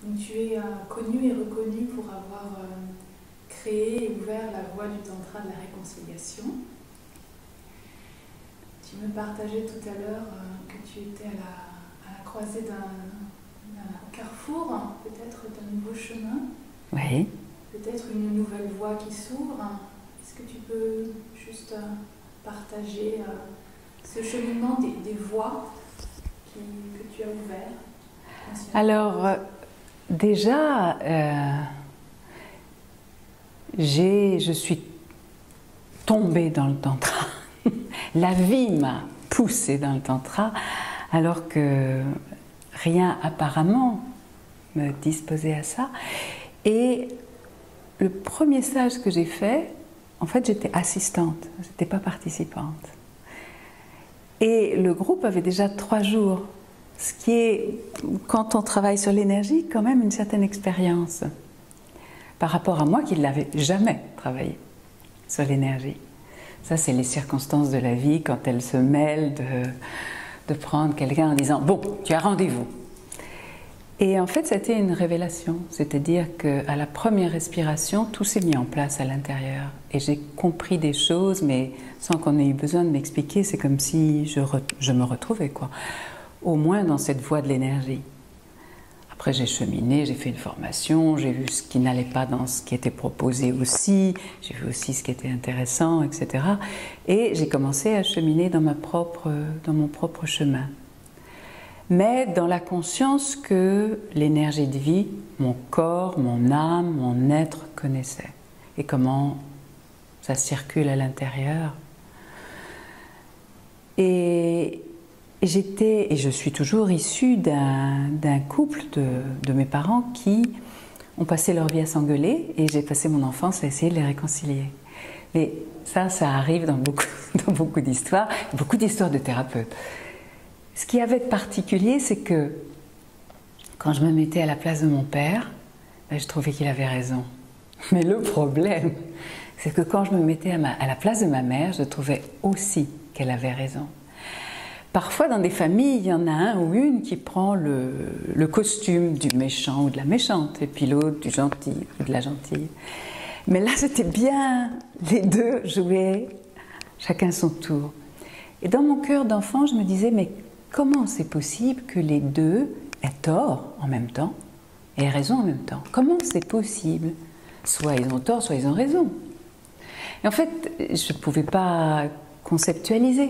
Donc tu es connu et reconnu pour avoir créé et ouvert la voie du tantra de la réconciliation. Tu me partageais tout à l'heure que tu étais à la croisée d'un carrefour, peut-être d'un nouveau chemin. Oui. Peut-être une nouvelle voie qui s'ouvre. Est-ce que tu peux juste partager ce cheminement des voies que tu as ouvert? Alors, déjà, je suis tombée dans le tantra. La vie m'a poussée dans le tantra, alors que rien apparemment me disposait à ça. Et le premier stage que j'ai fait, en fait, j'étais assistante, je n'étais pas participante. Et le groupe avait déjà 3 jours, ce qui est, quand on travaille sur l'énergie, quand même une certaine expérience par rapport à moi qui ne l'avais jamais travaillé sur l'énergie. Ça, c'est les circonstances de la vie quand elles se mêlent de prendre quelqu'un en disant « Bon, tu as rendez-vous ». Et en fait, c'était une révélation, c'est-à-dire qu'à la première respiration, tout s'est mis en place à l'intérieur. Et j'ai compris des choses, mais sans qu'on ait eu besoin de m'expliquer, c'est comme si je me retrouvais, quoi. Au moins dans cette voie de l'énergie. Après, j'ai cheminé, j'ai fait une formation, j'ai vu ce qui n'allait pas dans ce qui était proposé aussi, j'ai vu aussi ce qui était intéressant, etc. Et j'ai commencé à cheminer dans mon propre chemin. Mais dans la conscience que l'énergie de vie, mon corps, mon âme, mon être connaissait. Et comment ça circule à l'intérieur. Et je suis toujours issue d'un couple de mes parents qui ont passé leur vie à s'engueuler et j'ai passé mon enfance à essayer de les réconcilier. Mais ça arrive dans beaucoup d'histoires de thérapeutes. Ce qui avait de particulier, c'est que quand je me mettais à la place de mon père, ben, je trouvais qu'il avait raison. Mais le problème, c'est que quand je me mettais à la place de ma mère, je trouvais aussi qu'elle avait raison. Parfois, dans des familles, il y en a un ou une qui prend le costume du méchant ou de la méchante, et puis l'autre du gentil ou de la gentille. Mais là, c'était bien, les deux jouaient chacun son tour. Et dans mon cœur d'enfant, je me disais, mais comment c'est possible que les deux aient tort en même temps et aient raison en même temps? Comment c'est possible? Soit ils ont tort, soit ils ont raison. Et en fait, je ne pouvais pas conceptualiser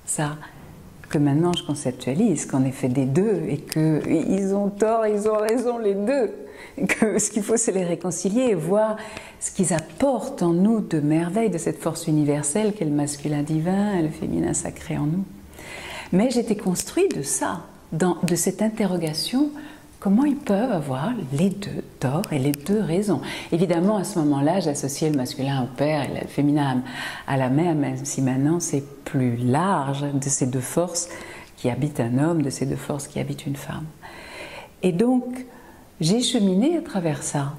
ça. Que maintenant je conceptualise qu'en effet des deux et qu'ils ont tort, ils ont raison les deux. Et que ce qu'il faut c'est les réconcilier et voir ce qu'ils apportent en nous de merveille, de cette force universelle qu'est le masculin divin et le féminin sacré en nous. Mais j'étais construite de ça, de cette interrogation, comment ils peuvent avoir les deux torts et les deux raisons. Évidemment, à ce moment-là, j'associais le masculin au père et le féminin à la mère, même si maintenant c'est plus large de ces deux forces qui habitent un homme, de ces deux forces qui habitent une femme. Et donc, j'ai cheminé à travers ça.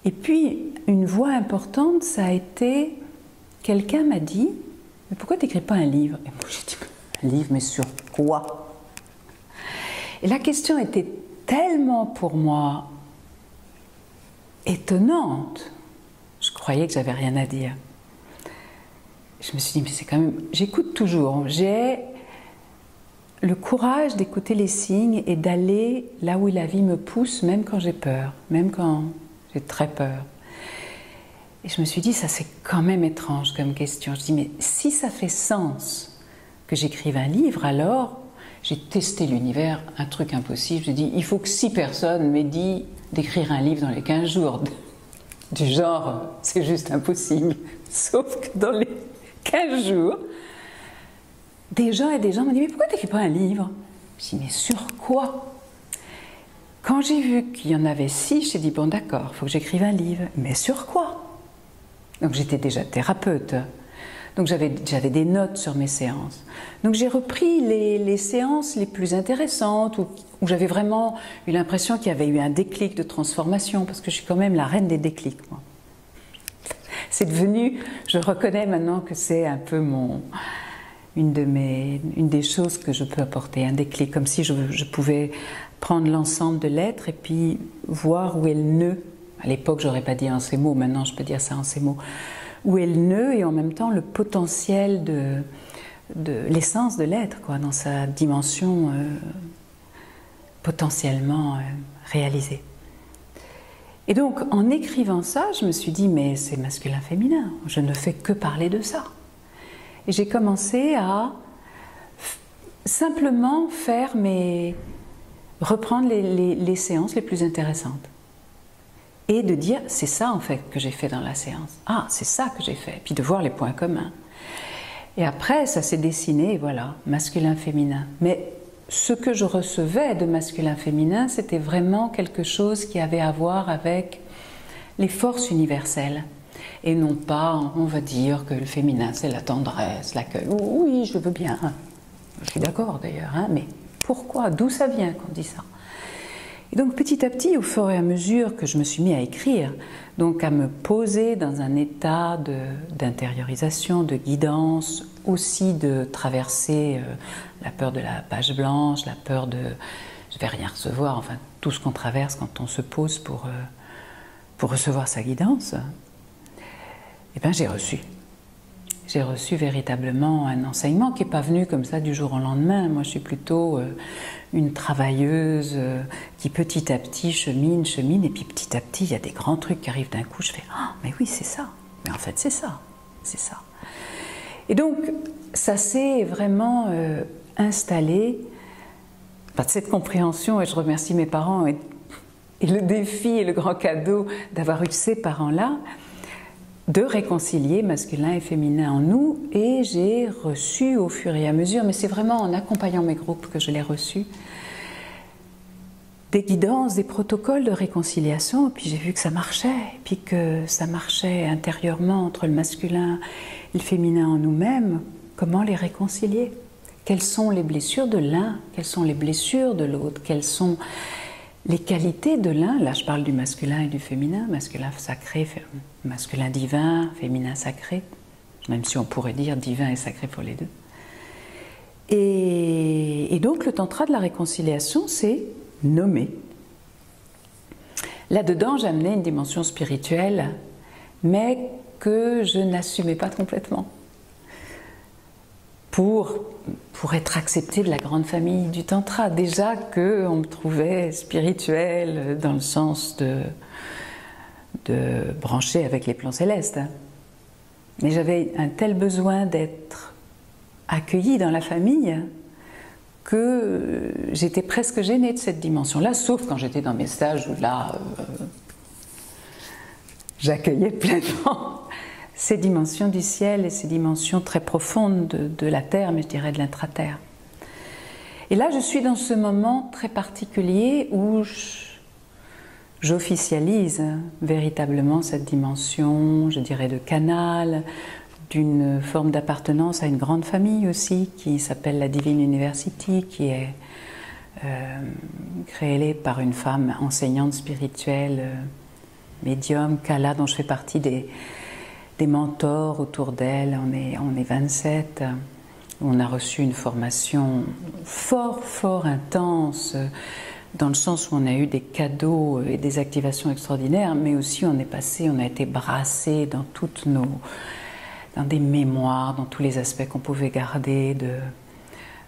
Et puis, une voix importante, ça a été, quelqu'un m'a dit, mais pourquoi tu n'écris pas un livre? Et moi j'ai dit, un livre, mais sur quoi? Et la question était tellement pour moi étonnante, je croyais que j'avais rien à dire. Je me suis dit, mais c'est quand même... J'écoute toujours, j'ai le courage d'écouter les signes et d'aller là où la vie me pousse, même quand j'ai peur, même quand j'ai très peur. Et je me suis dit, ça c'est quand même étrange comme question. Je dis, mais si ça fait sens que j'écrive un livre, alors j'ai testé l'univers, un truc impossible. J'ai dit, il faut que 6 personnes m'aient dit d'écrire un livre dans les 15 jours. Du genre, c'est juste impossible. Sauf que dans les 15 jours, des gens m'ont dit, mais pourquoi tu n'écris pas un livre? Je dis, mais sur quoi? Quand j'ai vu qu'il y en avait 6, j'ai dit, bon d'accord, il faut que j'écrive un livre. Mais sur quoi? Donc j'étais déjà thérapeute. Donc j'avais des notes sur mes séances. Donc j'ai repris les séances les plus intéressantes, où j'avais vraiment eu l'impression qu'il y avait eu un déclic de transformation, parce que je suis quand même la reine des déclics, moi. C'est devenu, je reconnais maintenant que c'est un peu une des choses que je peux apporter, un déclic, comme si je pouvais prendre l'ensemble de l'être et puis voir où est le nœud. À l'époque, j'aurais pas dit en ces mots, maintenant je peux dire ça en ces mots. Où est le nœud et en même temps le potentiel de l'essence de l'être, quoi, dans sa dimension potentiellement réalisée. Et donc, en écrivant ça, je me suis dit, mais c'est masculin-féminin, je ne fais que parler de ça. Et j'ai commencé à simplement reprendre les séances les plus intéressantes. Et de dire, c'est ça en fait que j'ai fait dans la séance. Ah, c'est ça que j'ai fait. Puis de voir les points communs. Et après, ça s'est dessiné, voilà, masculin-féminin. Mais ce que je recevais de masculin-féminin, c'était vraiment quelque chose qui avait à voir avec les forces universelles. Et non pas, on va dire que le féminin, c'est la tendresse, l'accueil. Oui, je veux bien. Je suis d'accord d'ailleurs, hein, mais pourquoi? D'où ça vient qu'on dit ça? Et donc petit à petit, au fur et à mesure que je me suis mis à écrire, donc à me poser dans un état d'intériorisation, de guidance, aussi de traverser la peur de la page blanche, la peur de je vais rien recevoir, enfin tout ce qu'on traverse quand on se pose pour recevoir sa guidance, eh bien j'ai reçu. J'ai reçu véritablement un enseignement qui n'est pas venu comme ça du jour au lendemain. Moi, je suis plutôt une travailleuse qui petit à petit chemine, et puis petit à petit, il y a des grands trucs qui arrivent d'un coup. Je fais « Ah, mais oui, c'est ça. Mais en fait, c'est ça. C'est ça. » Et donc, ça s'est vraiment installé par cette compréhension, et je remercie mes parents, et le défi et le grand cadeau d'avoir eu ces parents-là, de réconcilier masculin et féminin en nous, et j'ai reçu au fur et à mesure, mais c'est vraiment en accompagnant mes groupes que je l'ai reçu, des guidances, des protocoles de réconciliation, et puis j'ai vu que ça marchait, et puis que ça marchait intérieurement entre le masculin et le féminin en nous-mêmes. Comment les réconcilier? Quelles sont les blessures de l'un? Quelles sont les blessures de l'autre? Quelles sont les qualités de l'un? Là, je parle du masculin et du féminin, masculin sacré, masculin divin, féminin sacré, même si on pourrait dire divin et sacré pour les deux. Et donc, le tantra de la réconciliation, c'est nommer. Là-dedans, j'amenais une dimension spirituelle, mais que je n'assumais pas complètement. Pour être acceptée de la grande famille du tantra. Déjà qu'on me trouvait spirituelle dans le sens de brancher avec les plans célestes. Mais j'avais un tel besoin d'être accueillie dans la famille que j'étais presque gênée de cette dimension-là, sauf quand j'étais dans mes stages où là, j'accueillais pleinement ces dimensions du ciel et ces dimensions très profondes de la terre, mais je dirais de l'intra-terre. Et là, je suis dans ce moment très particulier où j'officialise véritablement cette dimension, je dirais, de canal, d'une forme d'appartenance à une grande famille aussi, qui s'appelle la Divine University, qui est créée par une femme enseignante spirituelle, médium, Kala, dont je fais partie des mentors autour d'elle. On est 27. On a reçu une formation fort intense, dans le sens où on a eu des cadeaux et des activations extraordinaires, mais aussi on a été brassés dans dans des mémoires, dans tous les aspects qu'on pouvait garder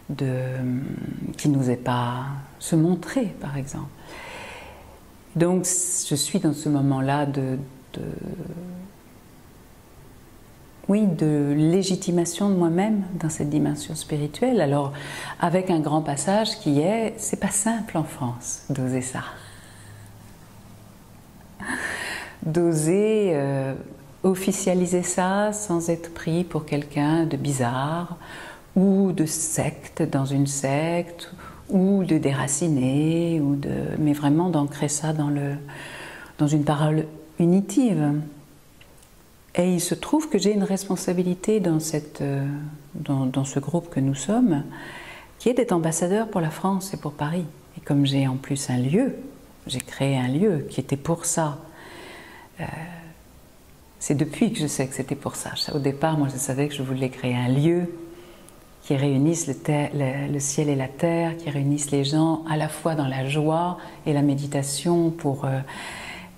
qui ne nous est pas se montrer, par exemple. Donc je suis dans ce moment-là de légitimation de moi-même dans cette dimension spirituelle. Alors, avec un grand passage qui est, c'est pas simple en France d'oser ça. D'oser officialiser ça sans être pris pour quelqu'un de bizarre ou de secte dans une secte ou de déraciné, mais vraiment d'ancrer ça dans une parole unitive. Et il se trouve que j'ai une responsabilité dans ce groupe que nous sommes, qui est d'être ambassadeur pour la France et pour Paris. Et comme j'ai en plus un lieu, j'ai créé un lieu qui était pour ça. C'est depuis que je sais que c'était pour ça. Au départ, moi, je savais que je voulais créer un lieu qui réunissent le ciel et la terre, qui réunissent les gens à la fois dans la joie et la méditation pour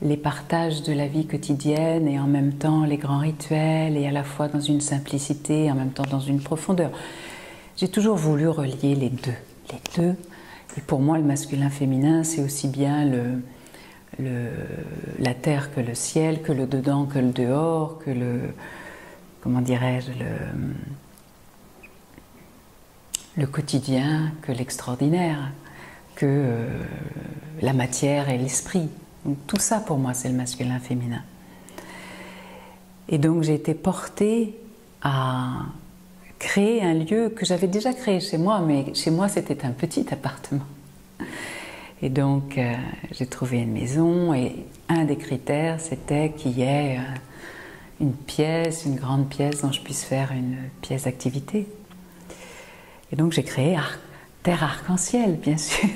les partages de la vie quotidienne et en même temps les grands rituels et à la fois dans une simplicité et en même temps dans une profondeur. J'ai toujours voulu relier les deux. Les deux. Et pour moi, le masculin-féminin, c'est aussi bien la terre que le ciel, que le dedans que le dehors, que le... comment dirais-je, le quotidien que l'extraordinaire, que la matière et l'esprit. Donc, tout ça pour moi c'est le masculin-féminin. Et donc j'ai été portée à créer un lieu que j'avais déjà créé chez moi, mais chez moi c'était un petit appartement. Et donc j'ai trouvé une maison et un des critères c'était qu'il y ait une pièce, une grande pièce dont je puisse faire une pièce d'activité. Et donc j'ai créé Terre Arc-en-Ciel, bien sûr.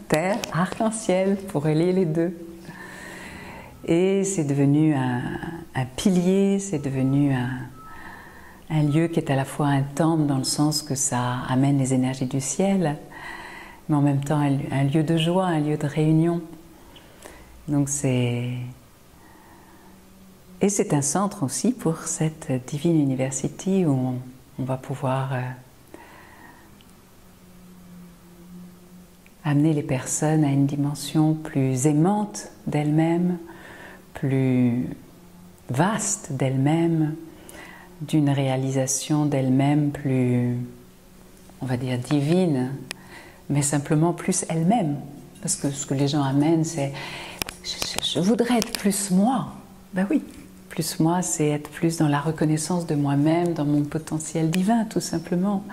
Terre Arc-en-Ciel, pour relier les deux. Et c'est devenu un pilier, c'est devenu un lieu qui est à la fois un temple dans le sens que ça amène les énergies du ciel, mais en même temps un lieu de joie, un lieu de réunion. Donc et c'est un centre aussi pour cette Divine University où on va pouvoir amener les personnes à une dimension plus aimante d'elles-mêmes, plus vaste d'elles-mêmes, d'une réalisation d'elles-mêmes plus, on va dire, divine, mais simplement plus elles-mêmes. Parce que ce que les gens amènent, c'est « je voudrais être plus moi ». Ben oui, plus moi, c'est être plus dans la reconnaissance de moi-même, dans mon potentiel divin, tout simplement.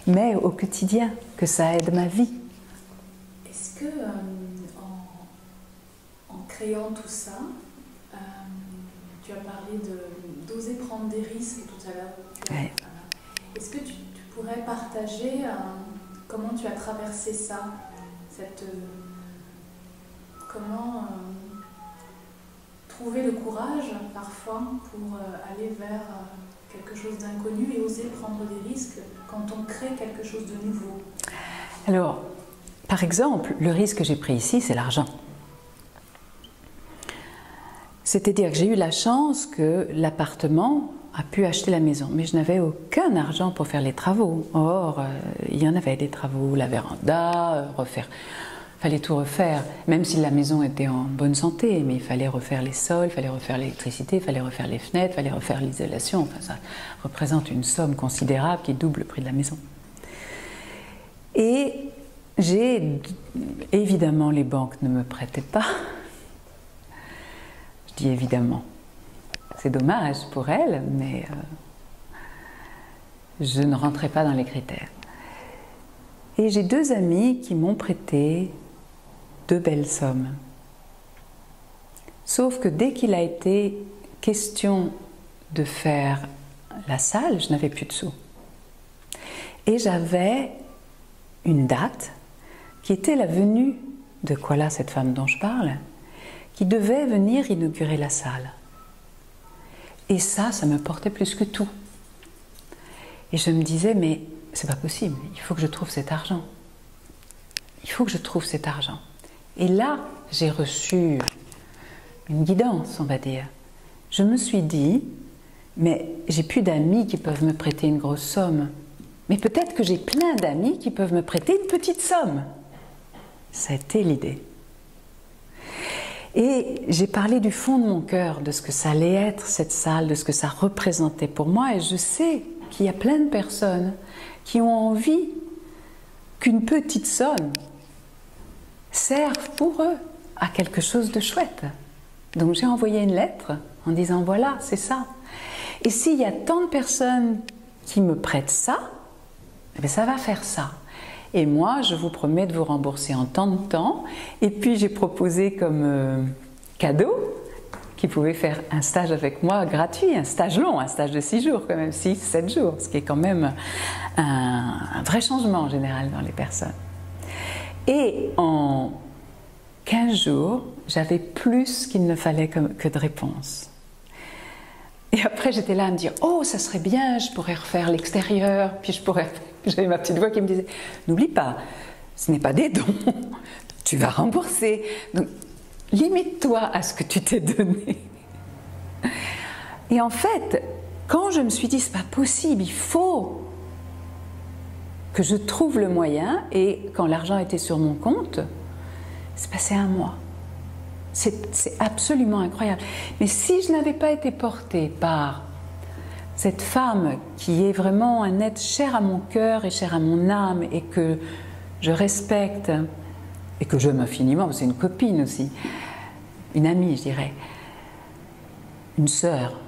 Mais au quotidien, que ça aide ma vie. Est-ce que, en créant tout ça, tu as parlé d'oser prendre des risques tout à l'heure. Ouais. Est-ce que tu pourrais partager comment tu as traversé ça, comment trouver le courage parfois pour aller vers quelque chose d'inconnu et oser prendre des risques quand on crée quelque chose de nouveau? Alors, par exemple, le risque que j'ai pris ici, c'est l'argent. C'est-à-dire que j'ai eu la chance que l'appartement a pu acheter la maison, mais je n'avais aucun argent pour faire les travaux. Or, il y en avait des travaux, la véranda, fallait tout refaire, même si la maison était en bonne santé, mais il fallait refaire les sols, il fallait refaire l'électricité, il fallait refaire les fenêtres, il fallait refaire l'isolation. Enfin, ça représente une somme considérable qui double le prix de la maison. Et évidemment, les banques ne me prêtaient pas. Je dis évidemment. C'est dommage pour elles, mais je ne rentrais pas dans les critères. Et j'ai deux amis qui m'ont prêté 2 belles sommes. Sauf que dès qu'il a été question de faire la salle, je n'avais plus de sous. Et j'avais une date qui était la venue de Kuala, cette femme dont je parle, qui devait venir inaugurer la salle. Et ça me portait plus que tout. Et je me disais, mais c'est pas possible, il faut que je trouve cet argent. Il faut que je trouve cet argent. Et là, j'ai reçu une guidance, on va dire. Je me suis dit, mais j'ai plus d'amis qui peuvent me prêter une grosse somme. Mais peut-être que j'ai plein d'amis qui peuvent me prêter une petite somme. Ça a été l'idée. Et j'ai parlé du fond de mon cœur, de ce que ça allait être cette salle, de ce que ça représentait pour moi. Et je sais qu'il y a plein de personnes qui ont envie qu'une petite somme serve pour eux à quelque chose de chouette. Donc j'ai envoyé une lettre en disant voilà, c'est ça. Et s'il y a tant de personnes qui me prêtent ça, eh bien ça va faire ça. Et moi, je vous promets de vous rembourser en tant de temps. Et puis j'ai proposé comme cadeau qu'ils pouvaient faire un stage avec moi gratuit, un stage long, un stage de 6 jours quand même, 6-7 jours, ce qui est quand même un vrai changement en général dans les personnes. Et en 15 jours, j'avais plus qu'il ne fallait que de réponses. Et après, j'étais là à me dire « Oh, ça serait bien, je pourrais refaire l'extérieur, puis je pourrais J'avais ma petite voix qui me disait « N'oublie pas, ce n'est pas des dons, tu vas rembourser. Donc, limite-toi à ce que tu t'es donné. » Et en fait, quand je me suis dit « C'est pas possible, il faut que je trouve le moyen », et quand l'argent était sur mon compte, c'est passé un mois. C'est absolument incroyable. Mais si je n'avais pas été portée par cette femme qui est vraiment un être cher à mon cœur et cher à mon âme et que je respecte et que j'aime infiniment, c'est une copine aussi, une amie je dirais, une sœur,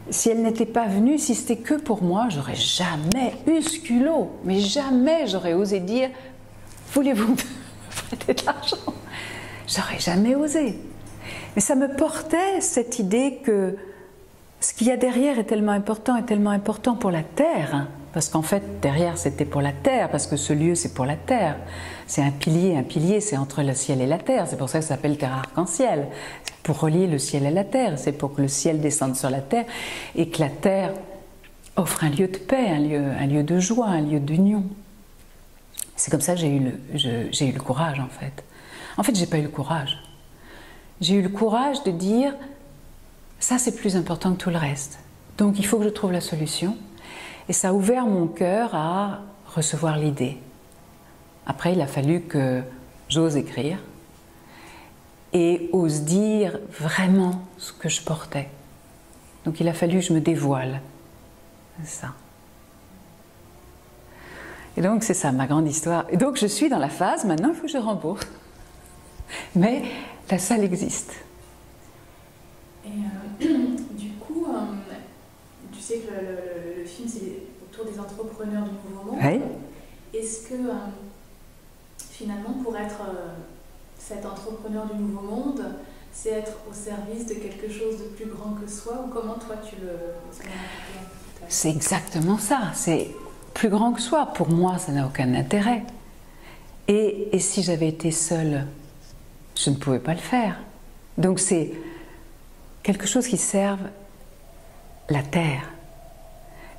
si elle n'était pas venue, si c'était que pour moi, j'aurais jamais eu ce culot, mais jamais j'aurais osé dire « Voulez-vous me prêter de l'argent ?» J'aurais jamais osé. Mais ça me portait cette idée que ce qu'il y a derrière est tellement important pour la terre, hein, parce qu'en fait derrière c'était pour la terre, parce que ce lieu c'est pour la terre. C'est un pilier c'est entre le ciel et la terre, c'est pour ça que ça s'appelle terre arc-en-ciel. C'est pour relier le ciel à la terre, c'est pour que le ciel descende sur la terre et que la terre offre un lieu de paix, un lieu de joie, un lieu d'union. C'est comme ça que j'ai eu le courage en fait. En fait, j'ai pas eu le courage. J'ai eu le courage de dire ça c'est plus important que tout le reste. Donc il faut que je trouve la solution. Et ça a ouvert mon cœur à recevoir l'idée. Après, il a fallu que j'ose écrire et ose dire vraiment ce que je portais. Donc il a fallu que je me dévoile. C'est ça. Et donc c'est ça ma grande histoire. Et donc je suis dans la phase, maintenant il faut que je rembourse. Mais la salle existe. Et du coup, tu sais que le film c'est autour des entrepreneurs du Nouveau Monde. Oui. Est-ce que finalement pour être cet entrepreneur du Nouveau Monde, c'est être au service de quelque chose de plus grand que soi, ou comment toi tu le... C'est exactement ça, c'est plus grand que soi. Pour moi, ça n'a aucun intérêt. Et si j'avais été seule, je ne pouvais pas le faire. Donc c'est quelque chose qui serve la Terre,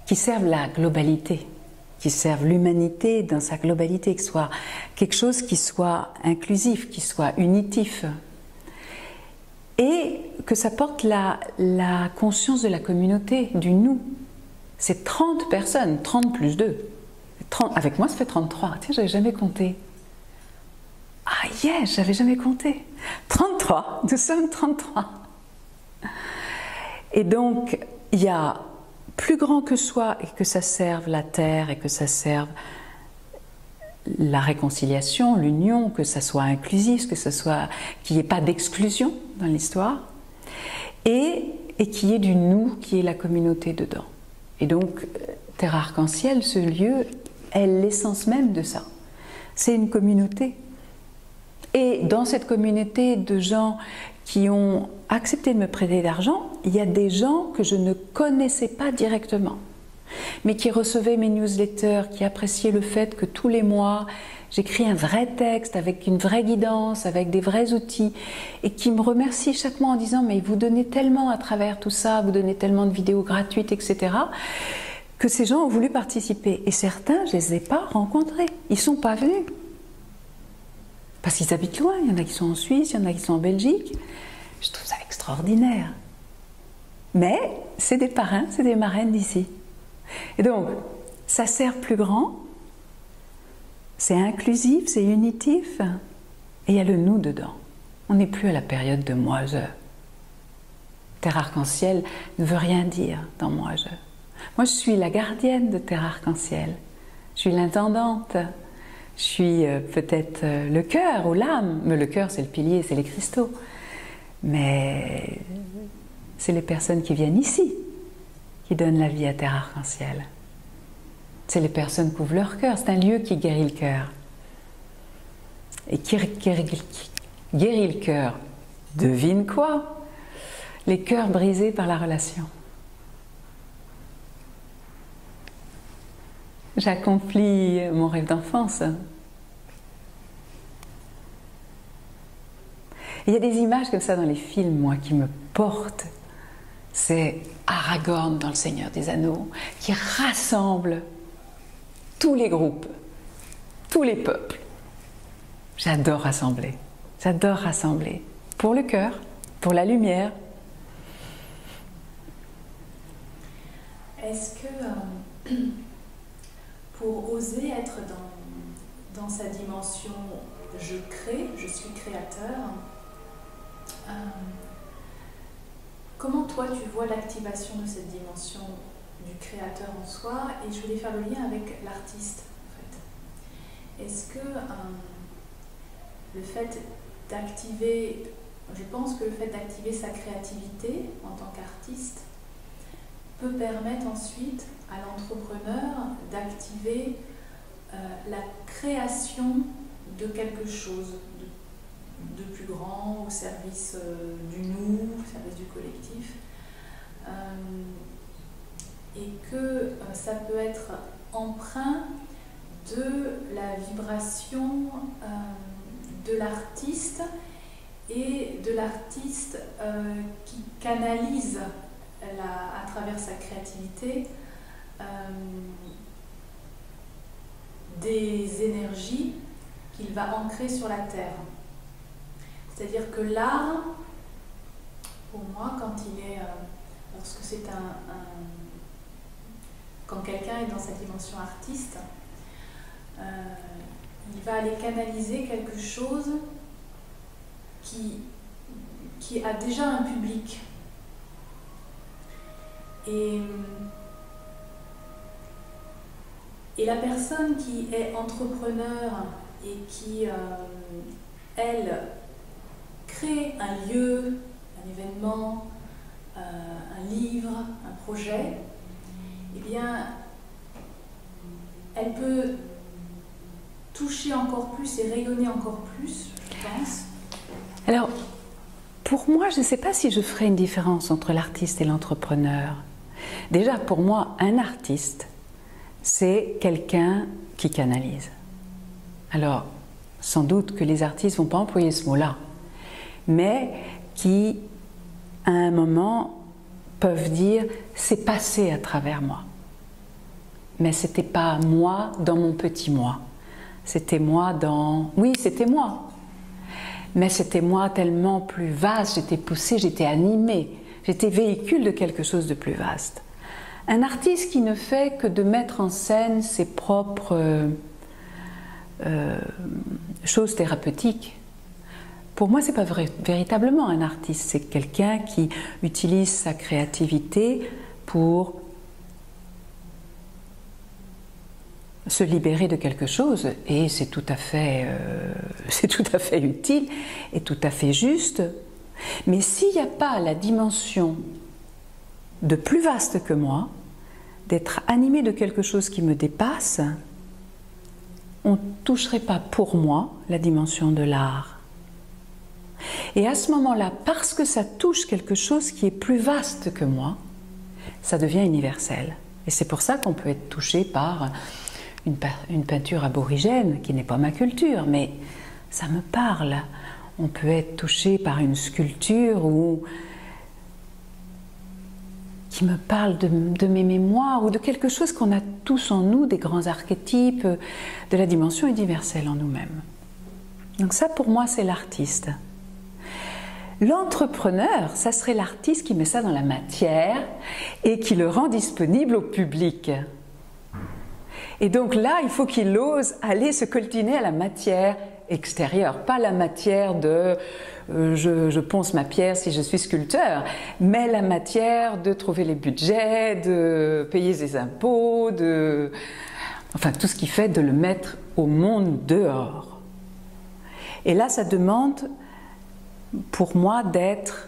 qui serve la globalité, qui serve l'humanité dans sa globalité, que soit quelque chose qui soit inclusif, qui soit unitif. Et que ça porte la conscience de la communauté, du nous. C'est 30 personnes, 30 plus 2. 30, avec moi, ça fait 33. Tiens, j'avais jamais compté. Ah yes, j'avais jamais compté. 33, nous sommes 33. Et donc, il y a plus grand que soi et que ça serve la terre et que ça serve la réconciliation, l'union, que ça soit inclusif, que ça soit, qu'il n'y ait pas d'exclusion dans l'histoire, et qu'il y ait du nous, qui est la communauté dedans. Et donc, Terre Arc-en-Ciel, ce lieu, est l'essence même de ça. C'est une communauté. Et dans cette communauté de gens qui ont accepté de me prêter d'argent, il y a des gens que je ne connaissais pas directement, mais qui recevaient mes newsletters, qui appréciaient le fait que tous les mois, j'écris un vrai texte avec une vraie guidance, avec des vrais outils, et qui me remercient chaque mois en disant « mais vous donnez tellement à travers tout ça, vous donnez tellement de vidéos gratuites, etc. » que ces gens ont voulu participer. Et certains, je ne les ai pas rencontrés, ils ne sont pas venus. Parce qu'ils habitent loin, il y en a qui sont en Suisse, il y en a qui sont en Belgique. Je trouve ça extraordinaire. Mais c'est des parrains, c'est des marraines d'ici. Et donc, ça sert plus grand, c'est inclusif, c'est unitif, et il y a le nous dedans. On n'est plus à la période de moi-je. Terre Arc-en-Ciel ne veut rien dire dans moi-je. Moi, je suis la gardienne de Terre Arc-en-Ciel. Je suis l'intendante. Je suis peut-être le cœur ou l'âme, mais le cœur c'est le pilier, c'est les cristaux. Mais c'est les personnes qui viennent ici qui donnent la vie à Terre Arc-en-Ciel. C'est les personnes qui ouvrent leur cœur, c'est un lieu qui guérit le cœur. Et qui guérit le cœur, devine quoi? Les cœurs brisés par la relation. J'accomplis mon rêve d'enfance. Il y a des images comme ça dans les films, moi, qui me portent, c'est Aragorn dans Le Seigneur des Anneaux, qui rassemble tous les groupes, tous les peuples. J'adore rassembler, pour le cœur, pour la lumière. Est-ce que pour oser être dans sa dimension je crée, je suis créateur, comment toi tu vois l'activation de cette dimension du créateur en soi? Et je voulais faire le lien avec l'artiste en fait. Est-ce que le fait d'activer, je pense que le fait d'activer sa créativité en tant qu'artiste peut permettre ensuite à l'entrepreneur d'activer la création de quelque chose de plus grand au service du nous, au service du collectif, et que ça peut être empreint de la vibration de l'artiste et de l'artiste qui canalise à travers sa créativité des énergies qu'il va ancrer sur la terre. C'est-à-dire que l'art, pour moi, quand quand quelqu'un est dans sa dimension artiste, il va aller canaliser quelque chose qui a déjà un public. Et la personne qui est entrepreneur et qui, elle, crée un lieu, un événement, un livre, un projet, eh bien, elle peut toucher encore plus et rayonner encore plus, je pense. Alors, pour moi, je ne sais pas si je ferais une différence entre l'artiste et l'entrepreneur. Déjà, pour moi, un artiste, c'est quelqu'un qui canalise. Alors, sans doute que les artistes ne vont pas employer ce mot-là, mais qui, à un moment, peuvent dire « c'est passé à travers moi ». Mais ce n'était pas moi dans mon petit moi. C'était moi dans... Oui, c'était moi. Mais c'était moi tellement plus vaste, j'étais poussée, j'étais animée. J'étais véhicule de quelque chose de plus vaste. Un artiste qui ne fait que de mettre en scène ses propres choses thérapeutiques, pour moi, ce n'est pas véritablement un artiste. C'est quelqu'un qui utilise sa créativité pour se libérer de quelque chose. Et c'est tout à fait utile et tout à fait juste. Mais s'il n'y a pas la dimension de plus vaste que moi, d'être animé de quelque chose qui me dépasse, on ne toucherait pas pour moi la dimension de l'art. Et à ce moment-là, parce que ça touche quelque chose qui est plus vaste que moi, ça devient universel. Et c'est pour ça qu'on peut être touché par une peinture aborigène, qui n'est pas ma culture, mais ça me parle. On peut être touché par une sculpture qui me parle de mes mémoires ou de quelque chose qu'on a tous en nous, des grands archétypes, de la dimension universelle en nous-mêmes. Donc ça, pour moi, c'est l'artiste. L'entrepreneur, ça serait l'artiste qui met ça dans la matière et qui le rend disponible au public. Et donc là, il faut qu'il ose aller se coltiner à la matière extérieure, pas la matière de je ponce ma pierre si je suis sculpteur, mais la matière de trouver les budgets, de payer ses impôts, enfin tout ce qui fait de le mettre au monde dehors. Et là, ça demande pour moi d'être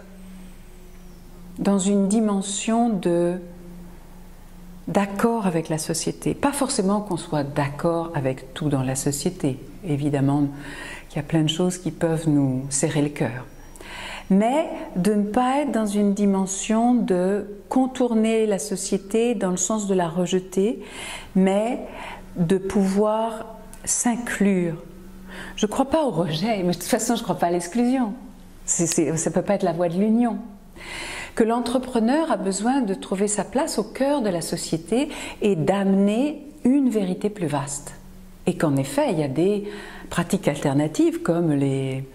dans une dimension d'accord avec la société. Pas forcément qu'on soit d'accord avec tout dans la société. Évidemment qu'il y a plein de choses qui peuvent nous serrer le cœur. Mais de ne pas être dans une dimension de contourner la société dans le sens de la rejeter, mais de pouvoir s'inclure. Je ne crois pas au rejet, mais de toute façon je ne crois pas à l'exclusion. Ça ne peut pas être la voie de l'union. que l'entrepreneur a besoin de trouver sa place au cœur de la société et d'amener une vérité plus vaste. Et qu'en effet, il y a des pratiques alternatives comme les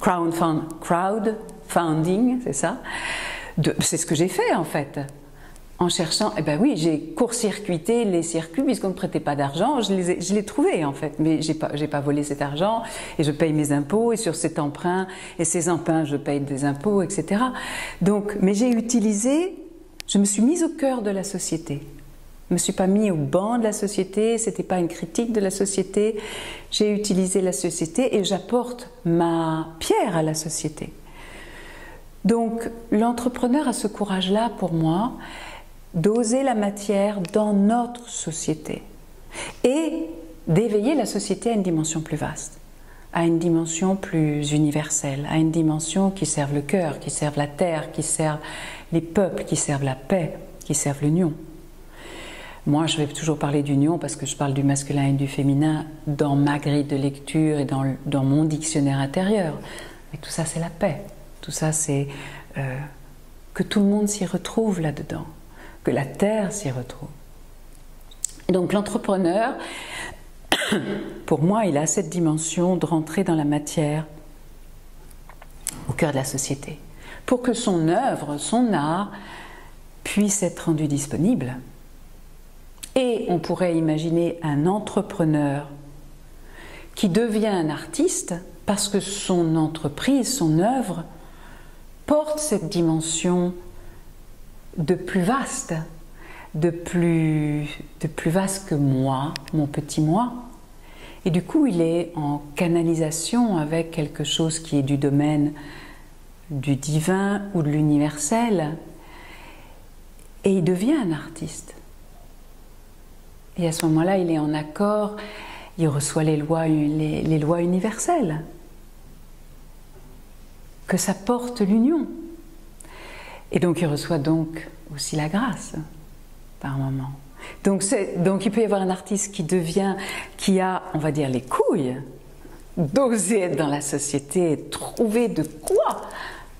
crowdfunding, c'est ça. C'est ce que j'ai fait en fait. En cherchant, eh ben oui, j'ai court-circuité les circuits puisqu'on ne prêtait pas d'argent, je l'ai trouvé en fait, mais j'ai pas volé cet argent et je paye mes impôts et sur cet emprunt et ces emprunts je paye des impôts, etc. Donc, mais j'ai utilisé, je me suis mise au cœur de la société. Je ne me suis pas mis au banc de la société, c'était pas une critique de la société. J'ai utilisé la société et j'apporte ma pierre à la société. Donc l'entrepreneur a ce courage-là pour moi, d'oser la matière dans notre société et d'éveiller la société à une dimension plus vaste, à une dimension plus universelle, à une dimension qui serve le cœur, qui serve la terre, qui serve les peuples, qui serve la paix, qui serve l'union. Moi, je vais toujours parler d'union parce que je parle du masculin et du féminin dans ma grille de lecture et dans mon dictionnaire intérieur. Mais tout ça, c'est la paix. Tout ça, c'est que tout le monde s'y retrouve là-dedans, que la terre s'y retrouve. Et donc l'entrepreneur, pour moi, il a cette dimension de rentrer dans la matière, au cœur de la société, pour que son œuvre, son art, puisse être rendu disponible. Et on pourrait imaginer un entrepreneur qui devient un artiste parce que son entreprise, son œuvre, porte cette dimension de plus vaste, de plus vaste que moi, mon petit moi. Et du coup, il est en canalisation avec quelque chose qui est du domaine du divin ou de l'universel. Et il devient un artiste. Et à ce moment-là, il est en accord, il reçoit les lois universelles. Que ça porte l'union. Et donc il reçoit donc aussi la grâce, par moment. Donc il peut y avoir un artiste qui a, on va dire, les couilles d'oser être dans la société, et trouver de quoi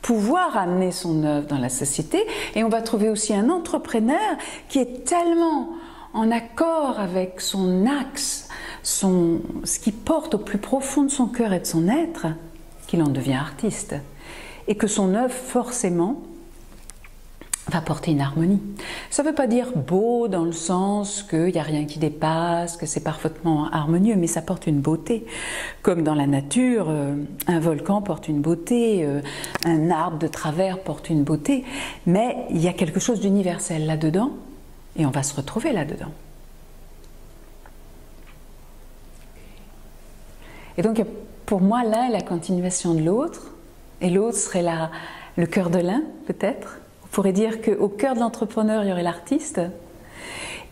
pouvoir amener son œuvre dans la société. Et on va trouver aussi un entrepreneur qui est tellement en accord avec son axe, ce qui porte au plus profond de son cœur et de son être, qu'il en devient artiste. Et que son œuvre, forcément, va porter une harmonie. Ça ne veut pas dire beau dans le sens qu'il n'y a rien qui dépasse, que c'est parfaitement harmonieux, mais ça porte une beauté. Comme dans la nature, un volcan porte une beauté, un arbre de travers porte une beauté, mais il y a quelque chose d'universel là-dedans, et on va se retrouver là-dedans. Et donc, pour moi, l'un est la continuation de l'autre, et l'autre serait le cœur de l'un, peut-être. On pourrait dire qu'au cœur de l'entrepreneur, il y aurait l'artiste,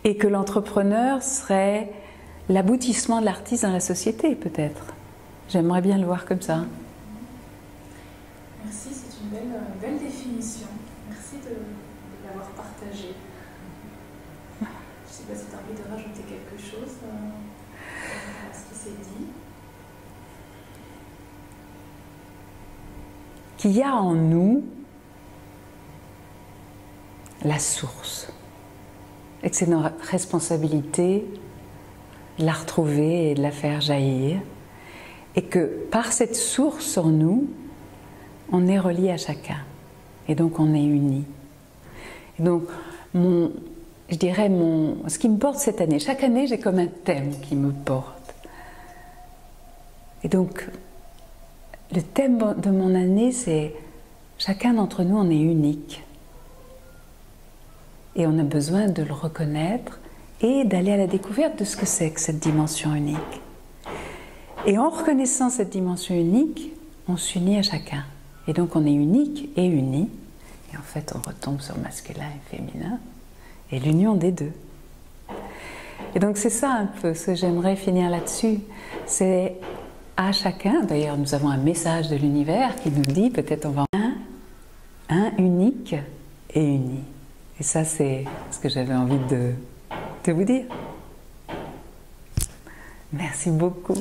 et que l'entrepreneur serait l'aboutissement de l'artiste dans la société, peut-être. J'aimerais bien le voir comme ça. Merci, c'est une belle définition. Merci de l'avoir partagée. Je ne sais pas si tu as envie de rajouter quelque chose à ce qui s'est dit. Qu'il y a en nous la source, et que c'est notre responsabilité de la retrouver et de la faire jaillir, et que par cette source en nous, on est relié à chacun, et donc on est unis. Et donc, je dirais, ce qui me porte cette année, chaque année j'ai comme un thème qui me porte. Et donc, le thème de mon année, c'est chacun d'entre nous, on est unique. Et on a besoin de le reconnaître et d'aller à la découverte de ce que c'est que cette dimension unique. Et en reconnaissant cette dimension unique, on s'unit à chacun. Et donc on est unique et uni. Et en fait, on retombe sur masculin et féminin et l'union des deux. Et donc c'est ça un peu ce que j'aimerais finir là-dessus. C'est à chacun, d'ailleurs nous avons un message de l'univers qui nous dit, peut-être on va un unique et uni. Et ça c'est ce que j'avais envie de vous dire. Merci beaucoup.